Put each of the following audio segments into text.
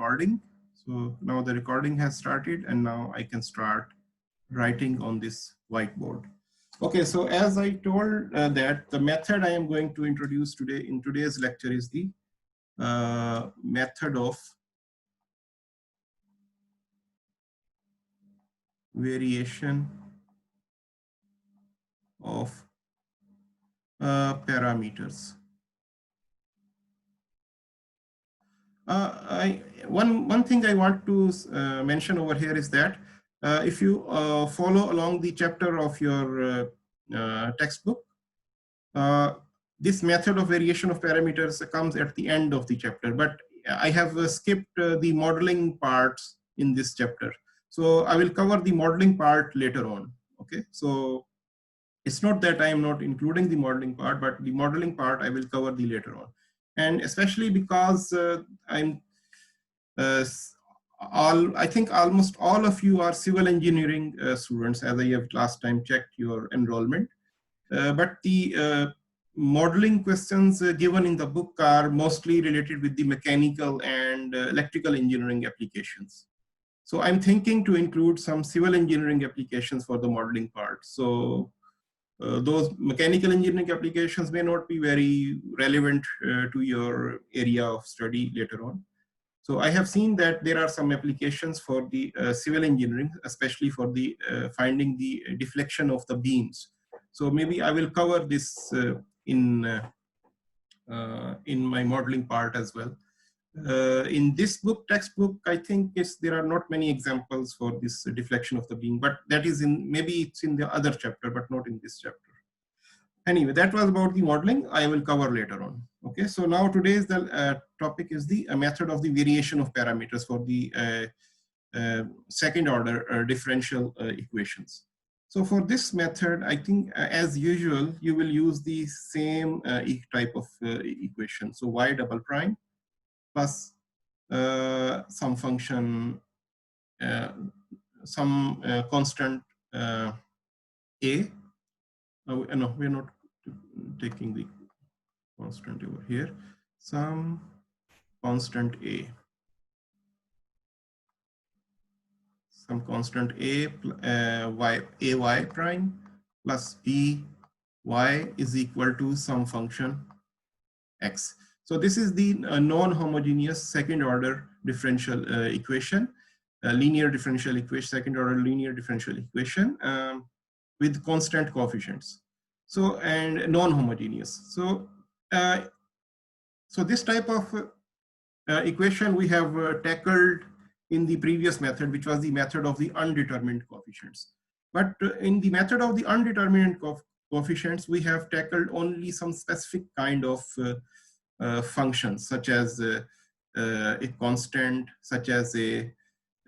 recording. So now the recording has started, and now I can start writing on this whiteboard. Okay, so as I told that the method I am going to introduce today in today's lecture is the method of variation of parameters. One thing I want to mention over here is that if you follow along the chapter of your textbook, this method of variation of parameters comes at the end of the chapter, but I have skipped the modeling parts in this chapter. So I will cover the modeling part later on. Okay, so it's not that I am not including the modeling part, but the modeling part I will cover the later on. And especially because I think almost all of you are civil engineering students, as I have last time checked your enrollment. But the modeling questions given in the book are mostly related with the mechanical and electrical engineering applications. So I'm thinking to include some civil engineering applications for the modeling part. So those mechanical engineering applications may not be very relevant to your area of study later on. So I have seen that there are some applications for the civil engineering, especially for the finding the deflection of the beams. So maybe I will cover this in my modeling part as well. In this book, textbook, I think there are not many examples for this deflection of the beam, but that is maybe it's in the other chapter, but not in this chapter. Anyway, that was about the modeling. I will cover later on. Okay, so now today's topic is the method of the variation of parameters for the second order differential equations. So for this method, I think as usual, you will use the same type of equation. So y double prime plus some function, some constant a. No, we're not taking the constant over here. Some constant a. Some constant a y prime plus b y is equal to some function x. So this is the non-homogeneous second order differential equation, linear differential equation, second order linear differential equation with constant coefficients. So, and non-homogeneous. So, so this type of equation we have tackled in the previous method, which was the method of the undetermined coefficients. But in the method of the undetermined coefficients, we have tackled only some specific kind of functions, such as a constant, such as a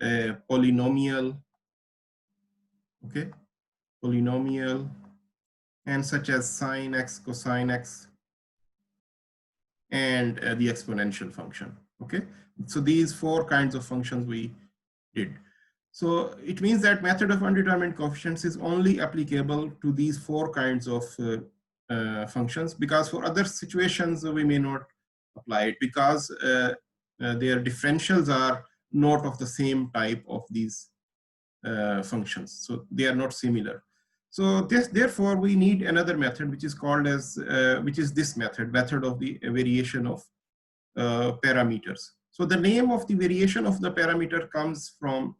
polynomial, okay, polynomial, and such as sine x, cosine x, and the exponential function, okay? So these four kinds of functions we did. So it means that method of undetermined coefficients is only applicable to these four kinds of functions, because for other situations we may not apply it, because their differentials are not of the same type of these functions. So they are not similar. So therefore we need another method which is called as, which is this method of the variation of parameters. So the name of the variation of the parameter comes from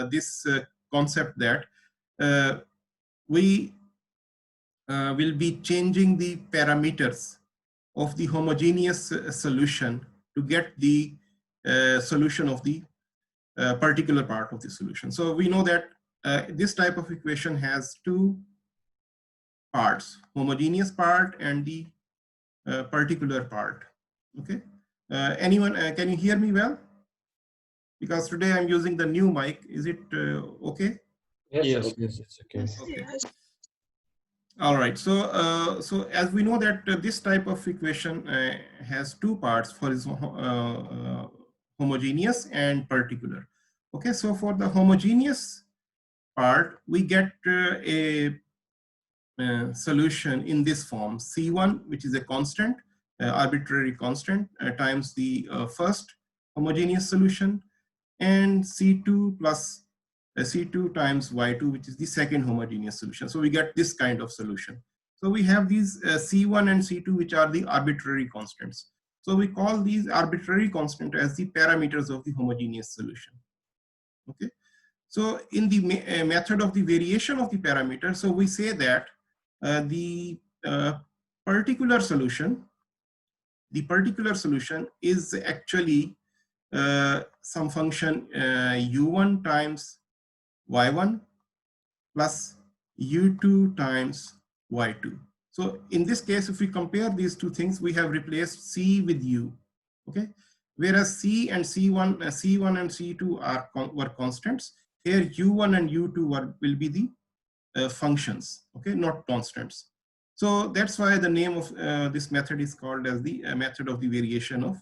this concept that we will be changing the parameters of the homogeneous solution to get the solution of the particular part of the solution. So we know that this type of equation has two parts, homogeneous part and the particular part, okay? Anyone, can you hear me well? Because today I'm using the new mic. Is it okay? Yes, it's okay. Okay. All right. So, so as we know that this type of equation has two parts, for its homogeneous and particular. Okay. So for the homogeneous part, we get a solution in this form: C1, which is a constant, arbitrary constant, times the first homogeneous solution, and C2 plus C2 times Y2, which is the second homogeneous solution. So we get this kind of solution. So we have these C1 and C2, which are the arbitrary constants. So we call these arbitrary constant as the parameters of the homogeneous solution. Okay. So in the method of the variation of the parameter, so we say that the particular solution is actually some function u1 times y1 plus u2 times y2. So in this case, if we compare these two things, we have replaced C with U, okay? Whereas C and C1 and C2 were constants. Here U1 and U2 will be the functions, okay, not constants. So that's why the name of this method is called as the method of the variation of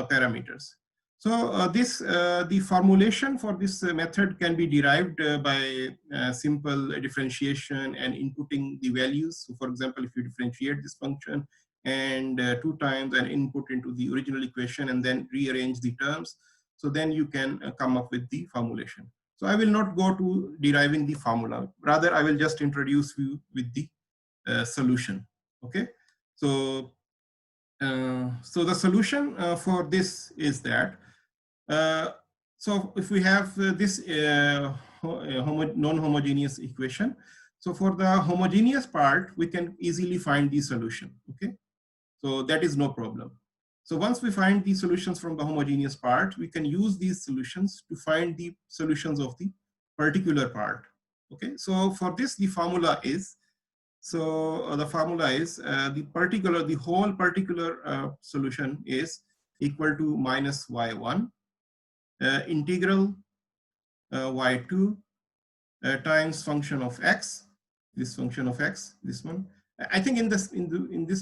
parameters. So the formulation for this method can be derived by simple differentiation and inputting the values. So for example, if you differentiate this function and 2 times and input into the original equation and then rearrange the terms, so then you can come up with the formulation. So I will not go to deriving the formula. Rather, I will just introduce you with the solution. Okay. So so the solution for this is that so if we have this non-homogeneous equation, so for the homogeneous part, we can easily find the solution. Okay. So that is no problem. So once we find the solutions from the homogeneous part, we can use these solutions to find the solutions of the particular part. Okay, so for this, the formula is, the whole particular solution is equal to minus y1 integral y2 times function of x, this function of x, this one. I think in this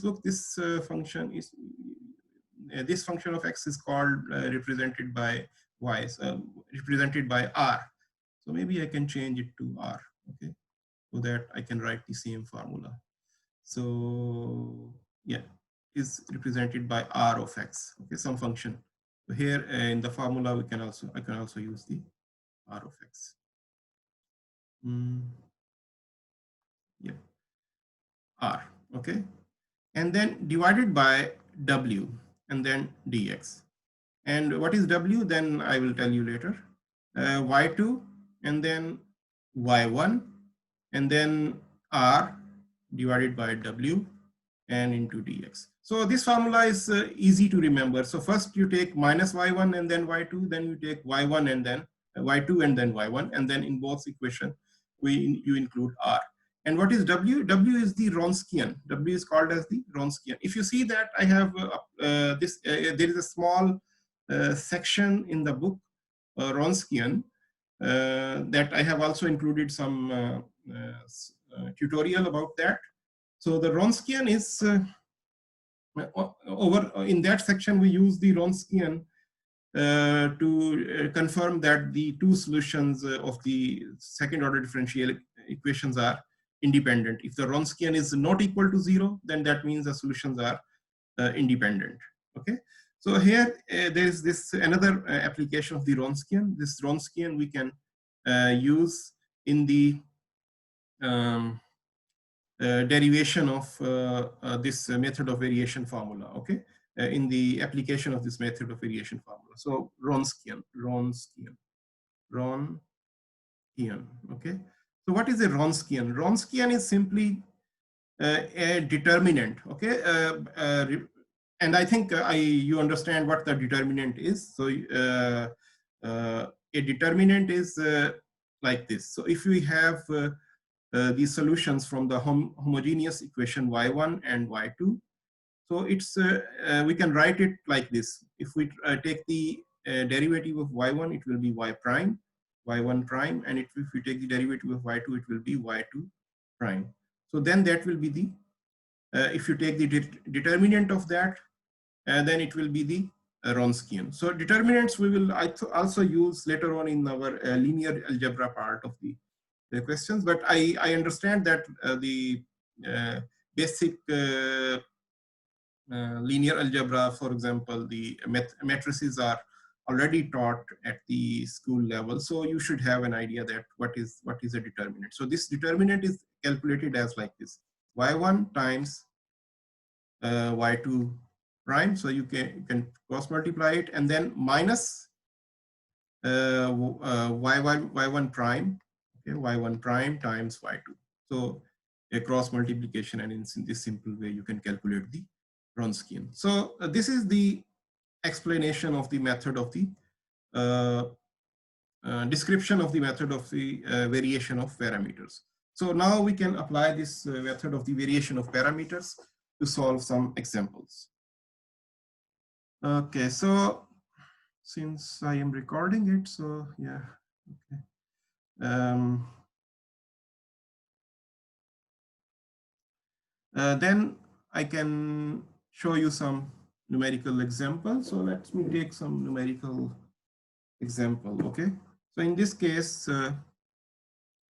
book, this function is this function of x is called represented by y, represented by r. So maybe I can change it to r, okay, so that I can write the same formula. So yeah, is represented by r of x, okay, some function. So here in the formula, I can also use the r of x. Yeah, r, okay, and then divided by w and then dx. And what is w? Then I will tell you later. Y2 and then y1 and then r divided by w and into dx. So this formula is easy to remember. So first you take minus y1 and then y2, then you take y1 and then y2 and then y1, and then in both equation you include r. And what is w? W is the Wronskian. W is called as the Wronskian. If you see that I have there is a small section in the book Wronskian that I have also included some tutorial about that. So the Wronskian is over in that section we use the Wronskian to confirm that the two solutions of the second order differential equations are independent. If the Wronskian is not equal to 0, then that means the solutions are independent. Okay. So here there is this another application of the Wronskian. This Wronskian we can use in the derivation of this method of variation formula, okay, in the application of this method of variation formula. So Wronskian, okay. So what is a Wronskian? Wronskian is simply a determinant, okay, and I think you understand what the determinant is. So a determinant is like this. So if we have these solutions from the homogeneous equation y1 and y2. So it's we can write it like this. If we take the derivative of y1, it will be y prime, y1 prime, and if we take the derivative of y2, it will be y2 prime. So then that will be the, if you take the determinant of that, then it will be the Wronskian. So determinants we will also use later on in our linear algebra part of the questions, but I understand that the basic linear algebra, for example, the matrices are already taught at the school level. So you should have an idea that what is a determinant. So this determinant is calculated as like this: y1 times y2 prime. So you can cross multiply it, and then minus y1 prime, okay, y1 prime times y2. So a cross multiplication, and in this simple way you can calculate the Wronskian. So this is the explanation of the method of the description of the method of the variation of parameters. So now we can apply this method of the variation of parameters to solve some examples. Okay, so since I am recording it, so yeah, okay. Then I can show you some numerical examples. So let me take some numerical example, okay? So in this case,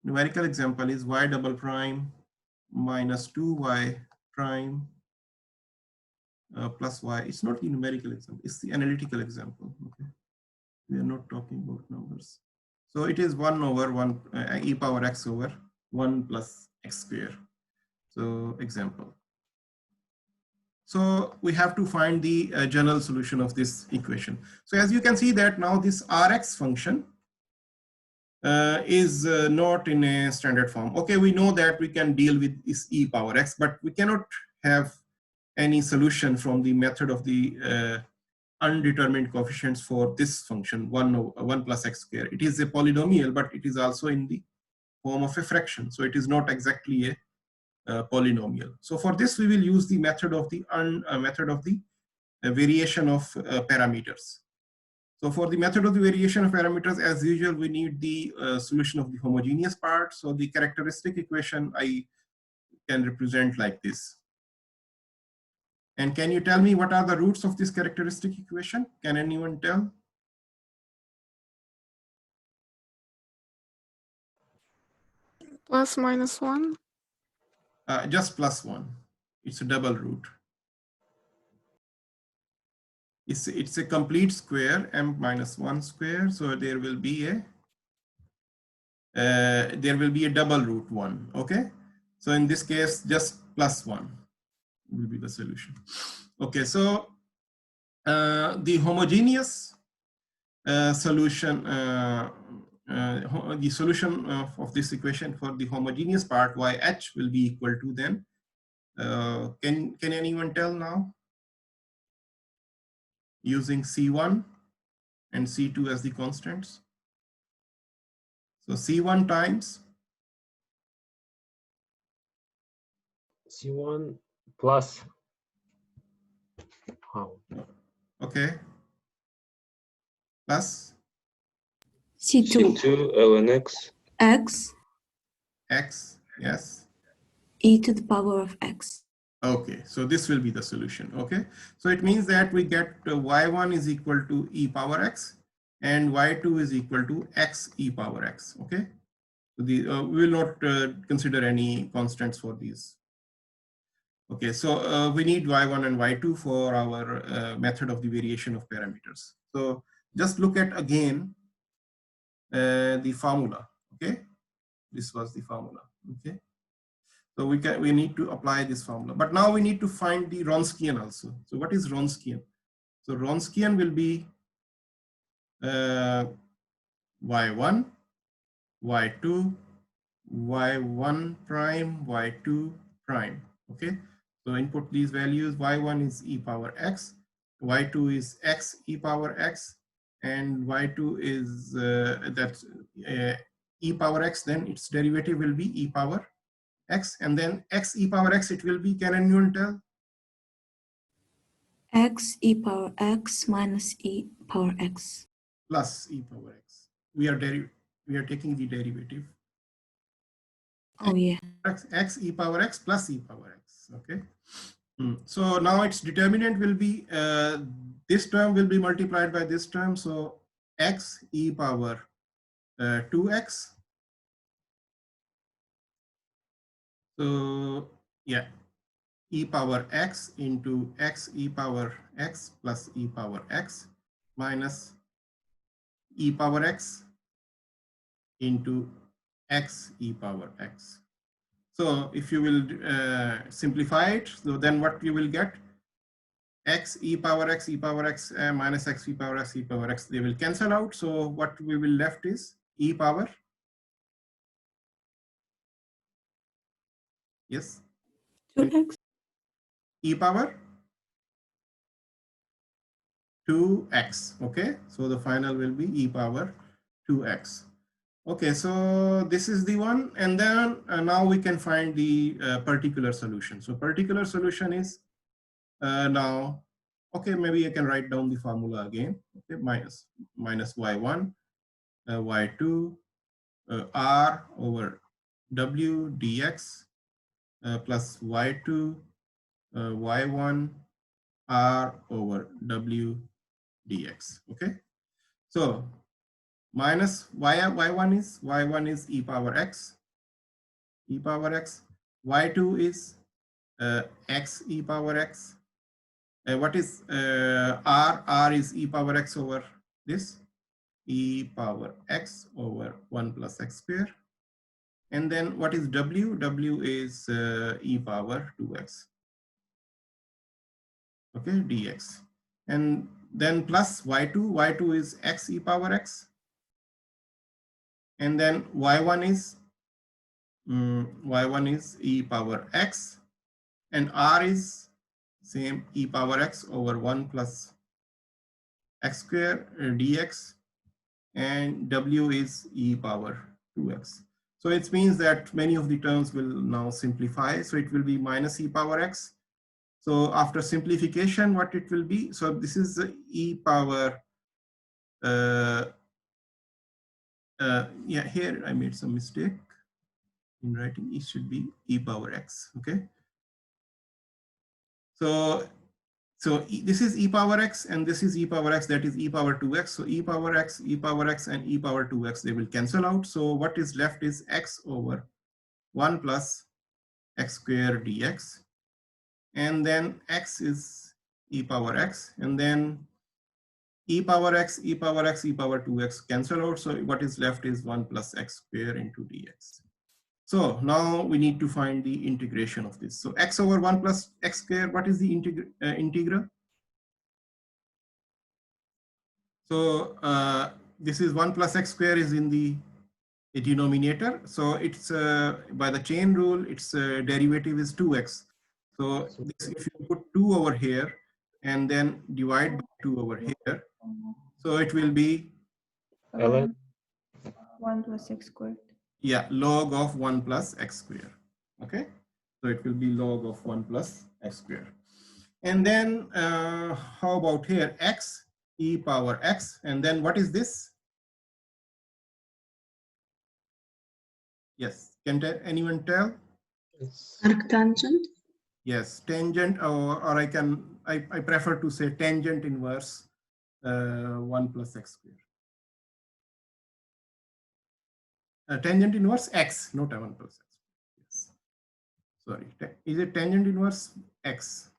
numerical example is y double prime minus 2y prime plus y. It's not the numerical example, it's the analytical example, okay? We are not talking about numbers. So it is 1 over 1 e power x over 1 plus x square. So example. So we have to find the general solution of this equation. So as you can see that now this Rx function is not in a standard form. Okay, we know that we can deal with this e power x, but we cannot have any solution from the method of the undetermined coefficients for this function 1 plus x square. It is a polynomial, but it is also in the form of a fraction. So it is not exactly a polynomial. So for this we will use the method of the variation of parameters. So for the method of the variation of parameters, as usual, we need the solution of the homogeneous part. So the characteristic equation I can represent like this. And can you tell me what are the roots of this characteristic equation? Can anyone tell? Plus minus 1. Just plus 1. It's a double root. It's a complete square, m minus 1 square. So there will be a double root 1. Okay. So in this case, just plus 1 will be the solution. Okay. So the homogeneous solution, the solution of this equation for the homogeneous part yh will be equal to then. Can anyone tell now? Using C1 and C2 as the constants. So C1 times C1 plus how? Okay. Plus C2 ln x. X, yes. e to the power of x. Okay, so this will be the solution. Okay, so it means that we get y1 is equal to e power x and y2 is equal to x e power x. Okay, so we will not consider any constants for these. Okay, so we need y1 and y2 for our method of the variation of parameters. So just look at again the formula. Okay, this was the formula. Okay, so we need to apply this formula, but now we need to find the Wronskian also. So what is Wronskian? So Wronskian will be y1, y2, y1 prime, y2 prime. Okay, so input these values. Y1 is e power x, y2 is x e power x, and y2 is e power x. Then its derivative will be e power x, and then x e power x it will be, can anyone tell? X e power x minus e power x. Plus e power x. We are taking the derivative. Oh yeah. X e power x plus e power x. Okay. So now its determinant will be this term will be multiplied by this term. So x e power 2x. So yeah, e power x into x e power x plus e power x minus e power x into x e power x. So if you will simplify it, so then what you will get, x e power x minus x e power x, they will cancel out. So what we will left is e power, yes, 2x. e power 2x. Okay, so the final will be e power 2x. Okay, so this is the one, and then now we can find the particular solution. So particular solution is now, okay, maybe I can write down the formula again. Okay, minus y1 y2 r over w dx plus y2 y1 r over w dx. Okay, so minus y1 is e power x, y2 is x e power x. What is r is e power x over this, e power x over 1 plus x square. And then what is w? W is e power 2x. Okay, dx. And then plus y2 is x e power x. And then y1 is e power x, and r is same e power x over 1 plus x square dx, and w is e power 2x. So it means that many of the terms will now simplify. So it will be minus e power x. So after simplification, what it will be? So this is e power, yeah, here I made some mistake in writing. It should be e power x, okay? So this is e power x, and this is e power x, that is e power 2x. So e power x, and e power 2x, they will cancel out. So what is left is x over 1 plus x square dx. And then x is e power x, and then e power x, e power 2x cancel out. So what is left is 1 plus x square into dx. So now we need to find the integration of this. So x over 1 plus x square, what is the integral? So this is 1 plus x square is in the denominator. So it's by the chain rule, its derivative is 2x. So this, if you put 2 over here and then divide by 2 over here, so it will be 1 plus x squared. Yeah, log of 1 plus x square. Okay, so it will be log of 1 plus x square. And then how about here, x e power x, and then what is this? Yes, can anyone tell? Arctangent? Yes, tangent, or I prefer to say tangent inverse 1 plus x square. Tangent inverse x, not 1 plus x. Yes. Sorry, is it tangent inverse x?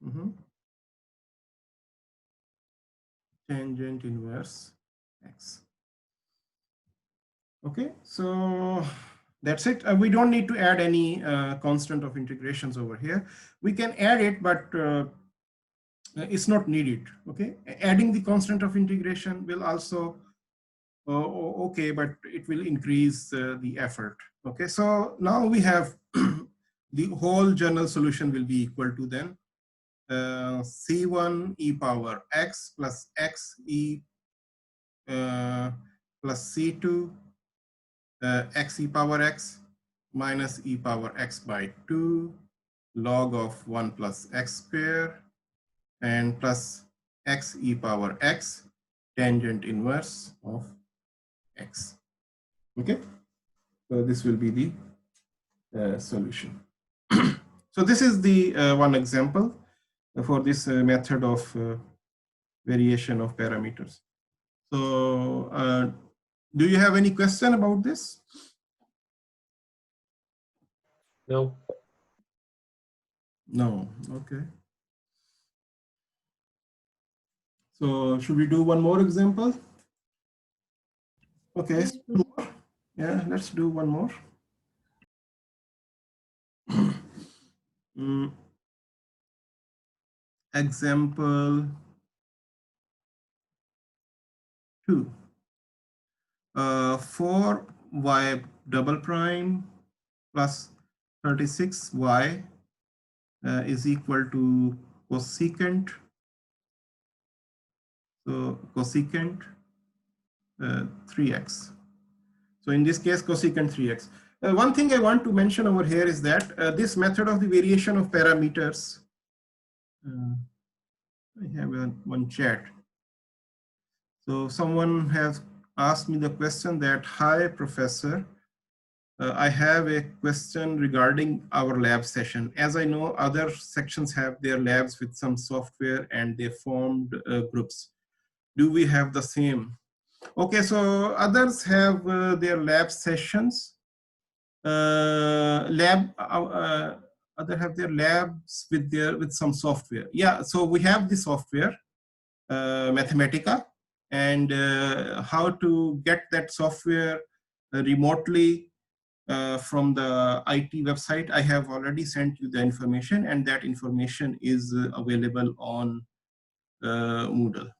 Tangent inverse x. Okay, so that's it. We don't need to add any constant of integrations over here. We can add it, but it's not needed. Okay, adding the constant of integration will also okay, but it will increase the effort. Okay, so now we have the whole general solution will be equal to then c1 e power x plus x e plus c2 x e power x minus e power x by 2 log of 1 plus x square and plus x e power x tangent inverse of x. Okay, so this will be the solution. So this is the one example for this method of variation of parameters. So do you have any question about this? No. No, okay. So should we do one more example? Okay, Yes, please. yeah, let's do one more. Mm, Example 2. 4y double prime plus 36y is equal to cosecant. So cosecant 3x. So in this case, cosecant 3x. One thing I want to mention over here is that this method of the variation of parameters, I have one chat. So someone has asked me the question that, hi, professor, I have a question regarding our lab session. As I know, other sections have their labs with some software and they formed groups. Do we have the same? Okay, so others have their lab sessions. Other have their labs with some software. Yeah, so we have the software, Mathematica, and how to get that software remotely from the IT website. I have already sent you the information, and that information is available on Moodle.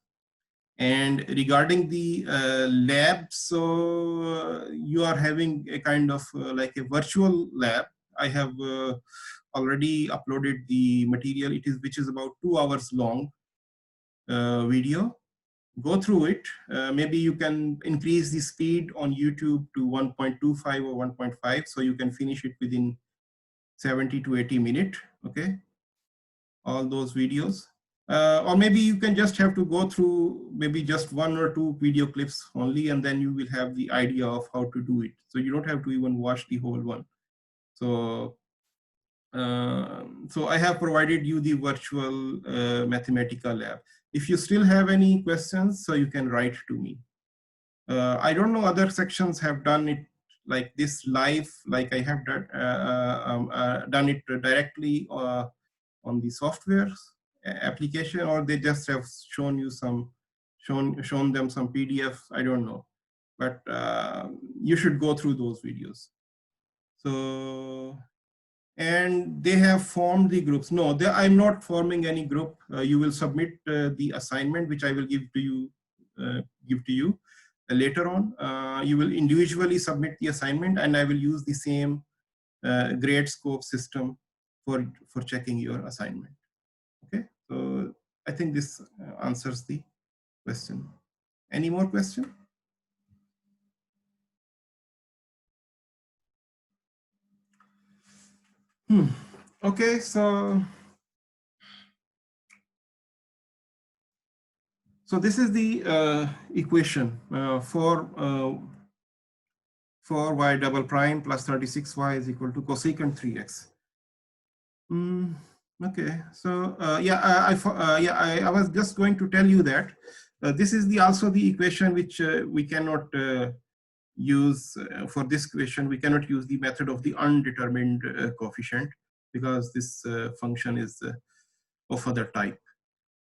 And regarding the lab, so you are having a kind of like a virtual lab. I have already uploaded the material. It is which is about 2 hours long video. Go through it. Maybe you can increase the speed on YouTube to 1.25 or 1.5, so you can finish it within 70 to 80 minutes. Okay, all those videos. Or maybe you can just have to go through maybe just 1 or 2 video clips only, and then you will have the idea of how to do it. So you don't have to even watch the whole one. So, so I have provided you the virtual Mathematica lab. If you still have any questions, so you can write to me. I don't know other sections have done it like this live, like I have done it directly on the software application, or they just have shown you shown them some PDF. I don't know, but you should go through those videos. So, and they have formed the groups. No, I'm not forming any group. You will submit the assignment, which I will give to you. Later on. You will individually submit the assignment, and I will use the same grade scope system for checking your assignment. Okay, so I think this answers the question. Any more question? Okay, so this is the equation for y double prime plus 36y is equal to cosecant 3x. Okay, so I was just going to tell you that this is also the equation which we cannot use for this equation. We cannot use the method of the undetermined coefficient, because this function is of other type.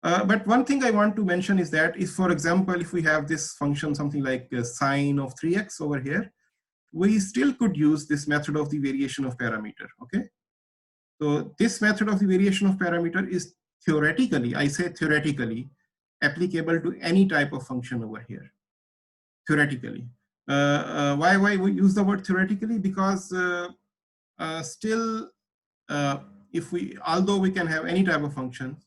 But one thing I want to mention is that if, for example, if we have this function something like sine of 3x over here, we still could use this method of the variation of parameter. Okay. So this method of the variation of parameter is theoretically, I say theoretically, applicable to any type of function over here. Theoretically. Why we use the word theoretically? Because still, although we can have any type of functions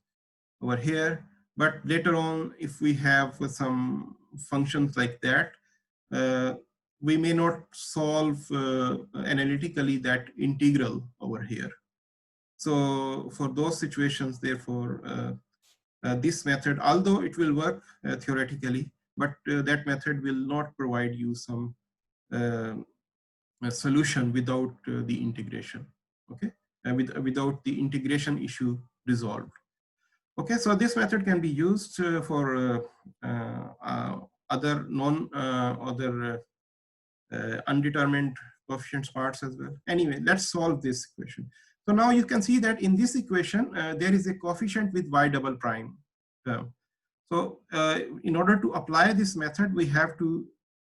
over here, but later on, if we have some functions like that, we may not solve analytically that integral over here. So for those situations, therefore, this method, although it will work theoretically, but that method will not provide you some solution without the integration. Okay, without the integration issue resolved. Okay, so this method can be used for other undetermined coefficients parts as well. Anyway, let's solve this equation. So now you can see that in this equation, there is a coefficient with y double prime term. So in order to apply this method, we have to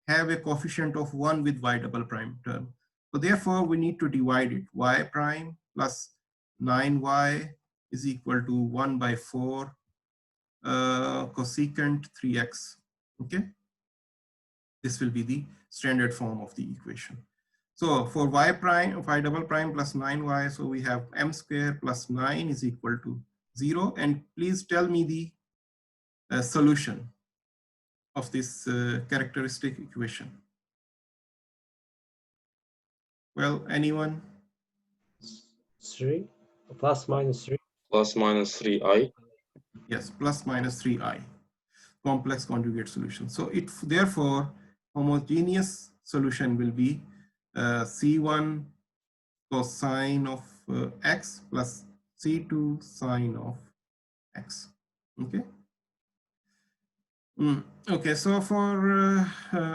have a coefficient of 1 with y double prime term. So therefore, we need to divide it. Y prime plus 9y is equal to 1 by 4 cosecant 3x. Okay, this will be the standard form of the equation. So for y prime, y double prime plus 9y, so we have m square plus 9 is equal to 0. And please tell me the solution of this characteristic equation. Well, anyone? 3 plus minus 3. Plus minus 3i. Yes, plus minus 3i, complex conjugate solution. So it therefore homogeneous solution will be C1 cosine of x plus C2 sine of x. Okay. Okay, so for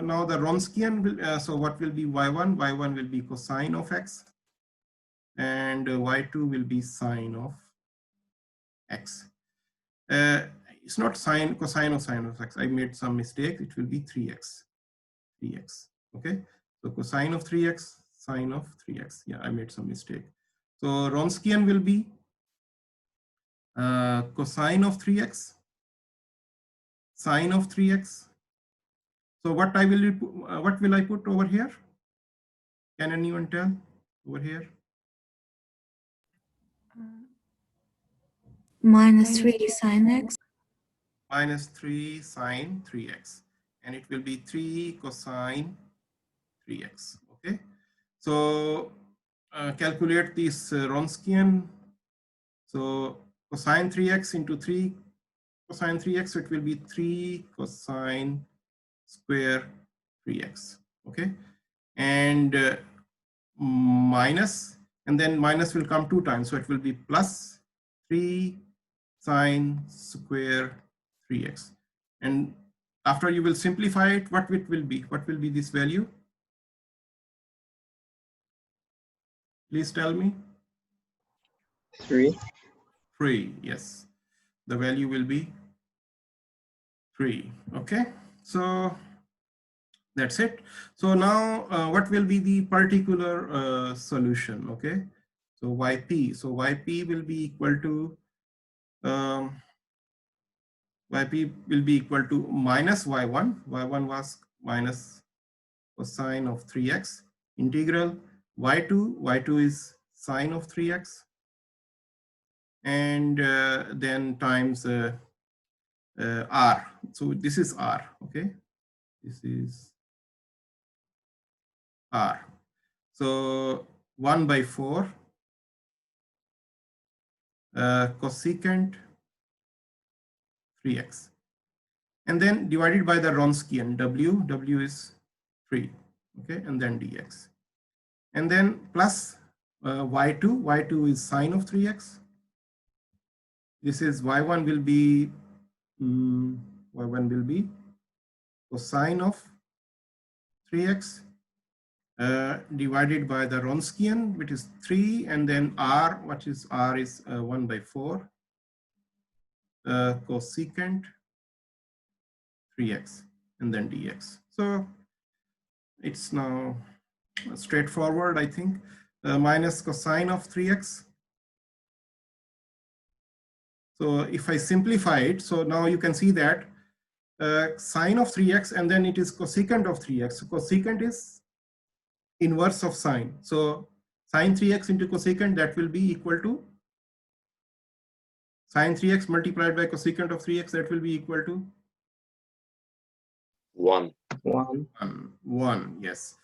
now the Wronskian will, so what will be y1? y1 will be cosine of x, and y2 will be sine of x. It's not cosine of x. I made some mistake. It will be 3x. Okay. So cosine of 3x, sine of 3x. Yeah, I made some mistake. So Wronskian will be cosine of 3x, sine of 3x. So what will I put over here? Can anyone tell over here? Minus 3 sine x. Minus 3 sine 3x. And it will be 3 cosine 3x. Okay. So calculate this Wronskian. So cosine 3x into 3 cosine 3x, so it will be 3 cosine square 3x. Okay. And minus, and then minus will come 2 times. So it will be plus 3 sine square 3x. And after you will simplify it, what it will be? What will be this value? Please tell me. 3. 3, yes. The value will be 3. Okay. So that's it. So now what will be the particular solution? Okay. So yp. So yp will be equal to yp will be equal to minus y1. Y1 was minus cosine of 3x integral y2. Y2 is sine of 3x, and then times r. So this is r. Okay, this is r. So 1 by 4 cosecant 3x, and then divided by the Wronskian w is 3. Okay, and then dx, and then plus y2 is sine of 3x. This is y1 will be cosine of 3x divided by the Wronskian, which is 3, and then r, which is r is 1 by 4 cosecant 3x, and then dx. So it's now straightforward, I think. Minus cosine of 3x. So if I simplify it, so now you can see that sine of 3x, and then it is cosecant of 3x. So cosecant is inverse of sine. So sine 3x into cosecant, that will be equal to sine 3x multiplied by cosecant of 3x, that will be equal to 1. 1, yes.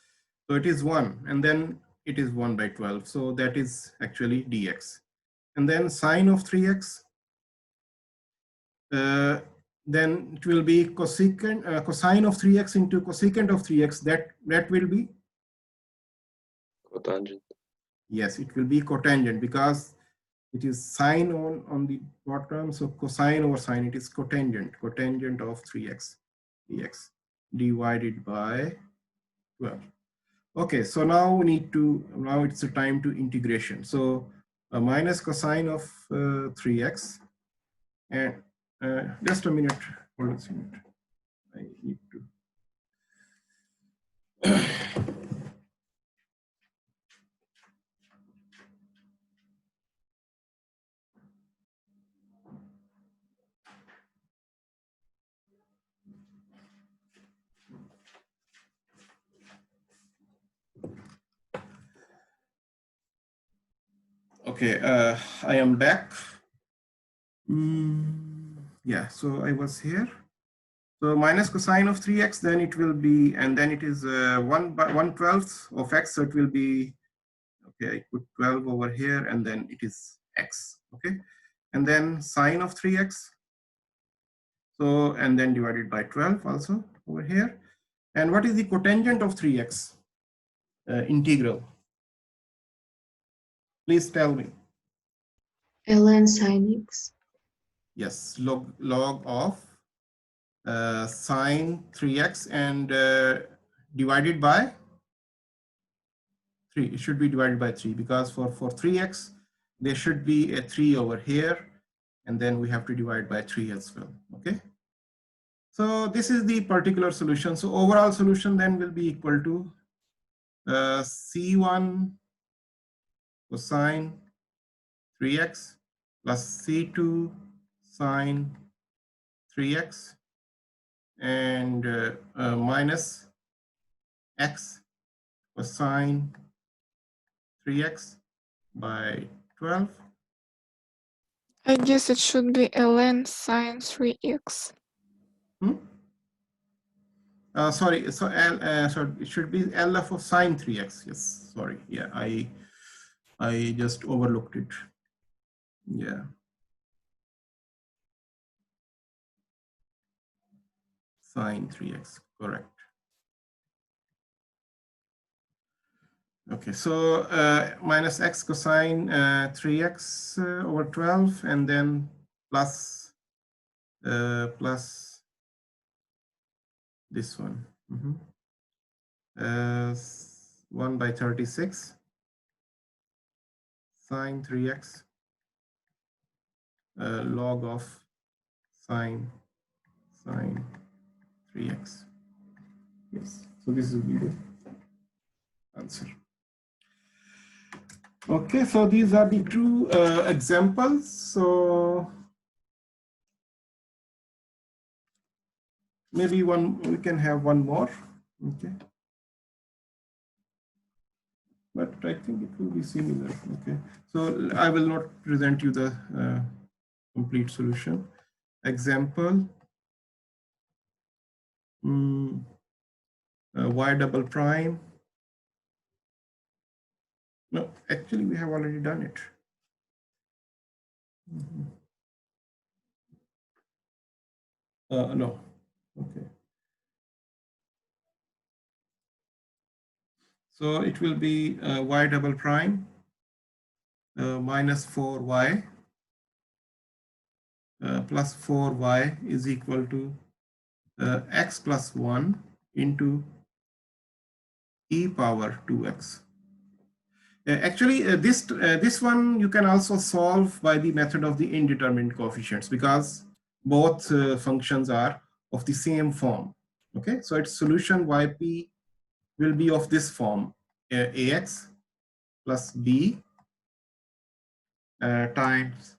So it is 1, and then it is 1 by 12. So that is actually dx. And then sine of 3x, then it will be cosecant, cosine of 3x into cosecant of 3x, that will be? Cotangent. Yes, it will be cotangent, because it is sine on the bottom, so cosine over sine, it is cotangent of 3x dx divided by 12. Okay, so now we need to, now it's a time to integration. So minus cosine of 3x, and just a minute, hold on a minute. I need to. Okay, I am back. Yeah, so I was here. So minus cosine of 3x, then it will be, and then it is 1/12 of x, so it will be, okay, I put 12 over here, and then it is x, okay? And then sine of 3x, so, and then divided by 12 also over here. And what is the cotangent of 3x integral? Please tell me. ln sin x. Yes, log of sine 3x and divided by 3. It should be divided by 3 because for 3x, there should be a 3 over here, and then we have to divide by 3 as well, okay? So this is the particular solution. So overall solution then will be equal to C1 cosine 3x plus C2 sine 3x and minus x cosine 3x by 12. I guess it should be ln sine 3x. Sorry, so it should be LF of sine 3x. Yes, sorry. Yeah, I just overlooked it. Yeah. Sine 3x, correct. Okay, so minus x cosine 3x over 12, and then plus this one. 1/36 sine 3x log of sine 3x. Yes, so this will be the answer. Okay, so these are the two examples. So maybe we can have one more. Okay, but I think it will be similar. Okay, so I will not present you the complete solution. Example, y double prime. No, actually we have already done it. No, okay. So it will be y double prime minus 4y plus 4y is equal to x plus 1 into e power 2x. Actually, this one you can also solve by the method of the indeterminate coefficients because both functions are of the same form. Okay, so its solution yp will be of this form: ax plus b times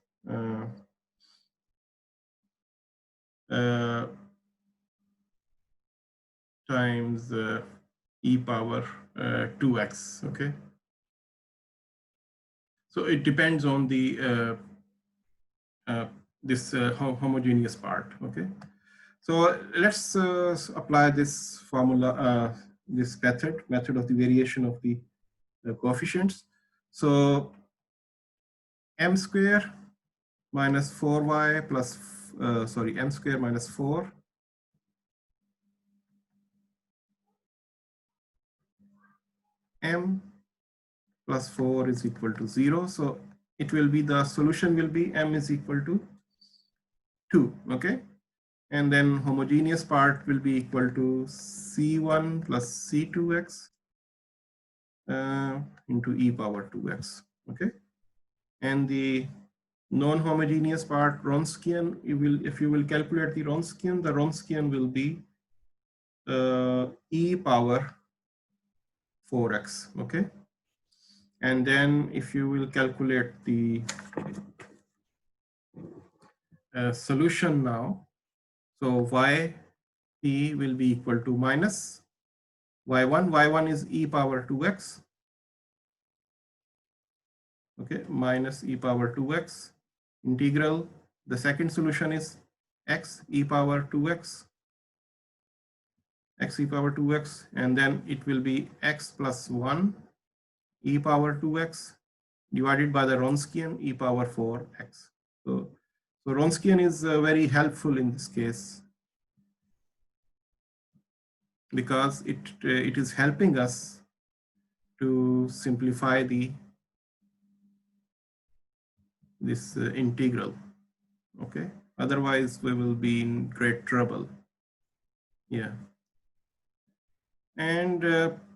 times e power 2x. Okay, so it depends on the this homogeneous part. Okay, so let's apply this formula, this method of the variation of the coefficients. So m square minus 4y plus m square minus 4 m plus 4 is equal to 0. So it will be, the solution will be m is equal to 2. Okay, and then homogeneous part will be equal to c1 plus c2x into e power 2x. Okay, and the non-homogeneous part, Wronskian, if you will calculate the Wronskian will be e power 4x. Okay, and then if you will calculate the solution now, so yp will be equal to minus y1 is e power 2x okay, minus e power 2x integral. The second solution is x e power 2x, x e power 2x, and then it will be x plus 1 e power 2x divided by the Wronskian e power 4x. So Wronskian is very helpful in this case because it is helping us to simplify this integral. Okay, otherwise we will be in great trouble. Yeah, and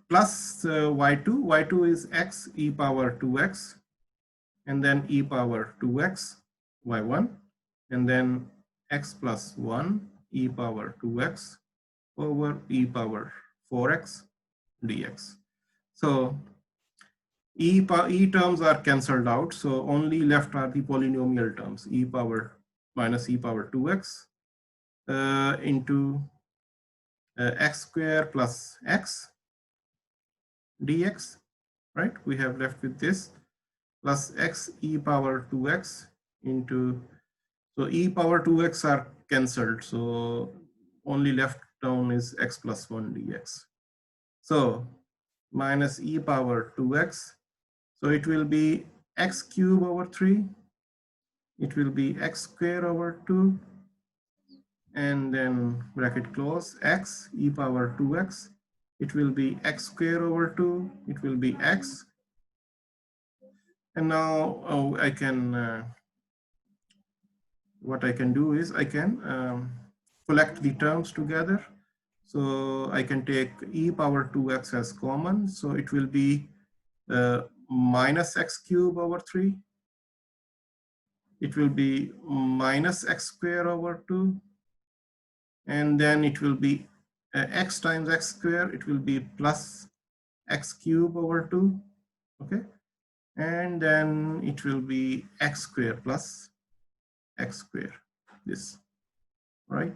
plus y2 is x e power 2x, and then e power 2x y1, and then x plus 1 e power 2x over e power 4x dx. So e terms are cancelled out, so only left are the polynomial terms, e power minus e power 2x into x square plus x dx, right? We have left with this, plus x e power 2x into, so e power 2x are cancelled, so only left down is x plus 1 dx. So minus e power 2x, so it will be x cube over 3, it will be x square over 2, and then bracket close, x e power 2x, it will be x square over 2, it will be x. And now I can, what I can do is I can collect the terms together. So I can take e power 2x as common, so it will be minus x cube over 3, it will be minus x square over 2, and then it will be x times x square, it will be plus x cube over 2, okay, and then it will be x square plus x square, this, right,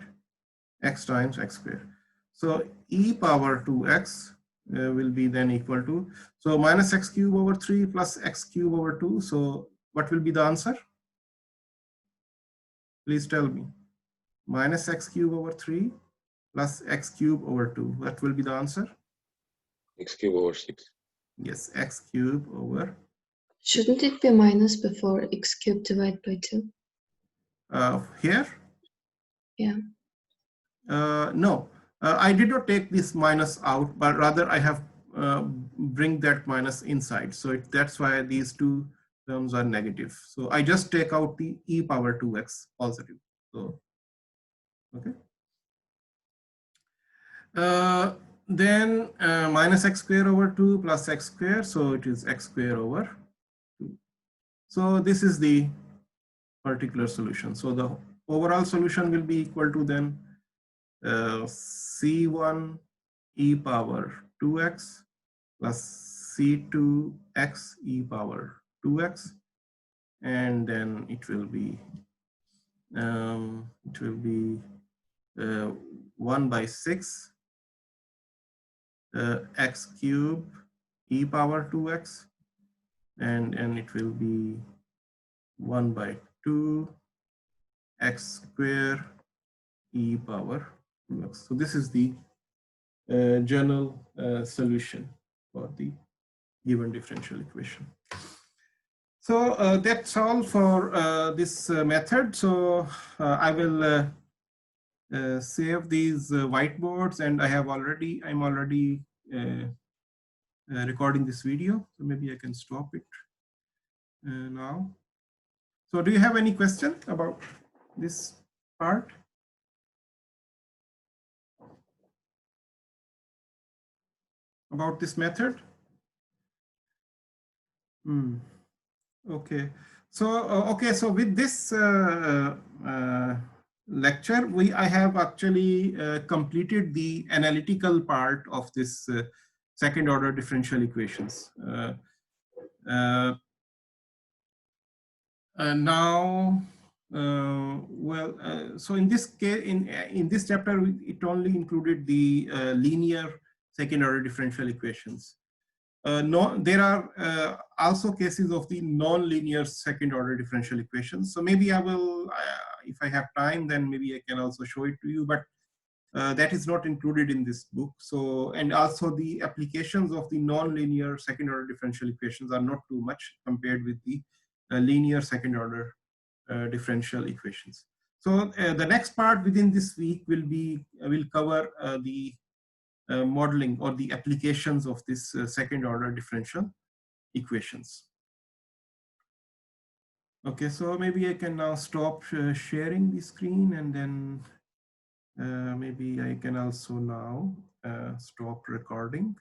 x times x square. So e power 2x will be then equal to, so minus x cube over 3 plus x cube over 2, so what will be the answer? Please tell me. Minus x cube over 3 plus x cube over 2. What will be the answer? X cube over 6. Yes, x cube over. Shouldn't it be minus before x cubed divided by 2? Here? Yeah. No, I did not take this minus out, but rather I have bring that minus inside. So that's why these two terms are negative. So I just take out the e power 2x positive. So, okay. Then minus x square over 2 plus x square, so it is x square over 2. So this is the particular solution. So the overall solution will be equal to then c1 e power 2x plus c2 x e power 2x, and then it will be 1 by 6 x cube e power 2x, and it will be 1 by 2 x square e power 2x. So this is the general solution for the given differential equation. So that's all for this method. So I will save these whiteboards, and I'm already recording this video, so maybe I can stop it now. So do you have any question about this part? About this method? Okay. So okay. So with this lecture, I have actually completed the analytical part of this second order differential equations. Now, so in this case, in this chapter, it only included the linear second order differential equations. there are also cases of the non-linear second order differential equations. So maybe I will, if I have time, then maybe I can also show it to you, but that is not included in this book. So, and also the applications of the non-linear second order differential equations are not too much compared with the linear second order differential equations. So the next part within this week will cover the modeling or the applications of this second order differential equations. Okay, so maybe I can now stop sharing the screen, and then maybe I can also now stop recording.